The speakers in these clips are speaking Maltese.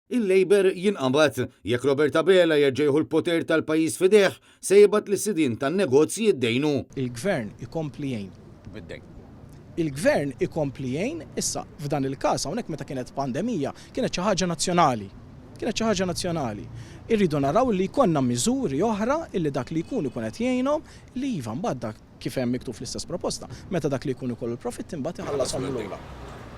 Il-Labor jinqabad jekk Roberta Bela jerġejħu l-poter tal-pajjiż fideħ se jibgħat li sidin tan-negozji jiddejnu. Il-gvern ikompli jgħin. Bid-dejn. Il-gvern ikompli jgħin issa f'dan il-każ hawnhekk meta kienet pandemija kienet xi ħaġa nazzjonali. Irridu naraw li jkollna miżuri oħra illi dak li jkun ikun qed jgħinhom li iva mbagħad dak kif hemm miktub fl-istess proposta. Meta dak li jkun ikollu l-profitt imbagħad iħallashom lura.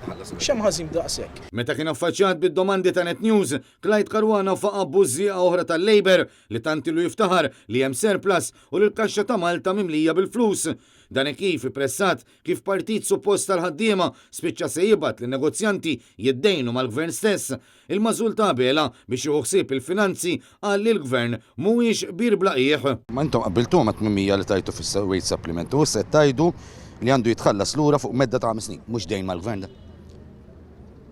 X'hemm ħażin daqshekk. Meta kien affaċċjat bid-domandi ta' Net News, Clyde Caruana faqa' bużżieqa oħra tal-Labor li tant ilu jiftaħar li hemm surplus u li l-kaxxa ta' Malta mimlija bil-flus. Dan kif ippressat kif partit suppost tal-ħaddiema spiċċa se jibgħat li negozjanti jiddejnu mal-gvern stess. Il-mażul ta' Bela biex jieħu ħsieb il-finanzi qal li l-gvern mhuwiex bir blaqih. Ma intom qabiltu ma' 800 li tajtu fis-wage supplement u se tajdu li għandu jitħallas lura fuq medda ta' 5 snin, mhux dejn mal-gvern da.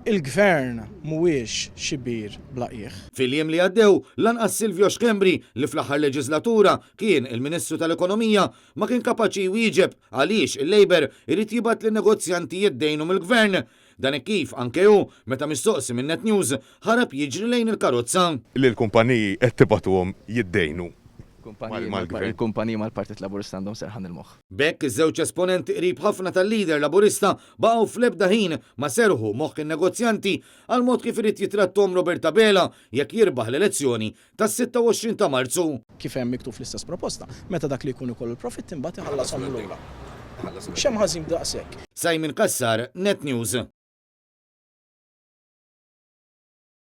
Il-gvern mhuwiex xibir blaqih. Fil-jiem li għaddew, lanqas Silvio Xkembri li fl-aħħar leġislatura kien il-Ministru tal-Ekonomija ma kien kapaċi jwieġeb għaliex il-Labor irid jibgħat li negozjanti jiddejnu mill-gvern. Dan kif anke hu meta mistoqsi minn Net News ħarab jiġri lejn il-karozza. Li l-kumpaniji qed tibgħatuhom jiddejnu. Il-kumpaniji mal-Partit Laburista għandhom serħan il-moħħ. Bekk iż-żewġ esponenti qrib ħafna tal-lider Laburista baqgħu fl-ebda ħin ma serħu moħħ in-negozjanti għal mod kif irid jitrattom Roberta Bela jekk jirbaħ l-elezzjoni tas-26 ta' Marzu. Kif hemm miktub fl-istess proposta, meta dak li jkun ikollu l-profitt imbagħad iħallashom lura. X'hemm ħażin daqshekk. Simon Kassar, Net News.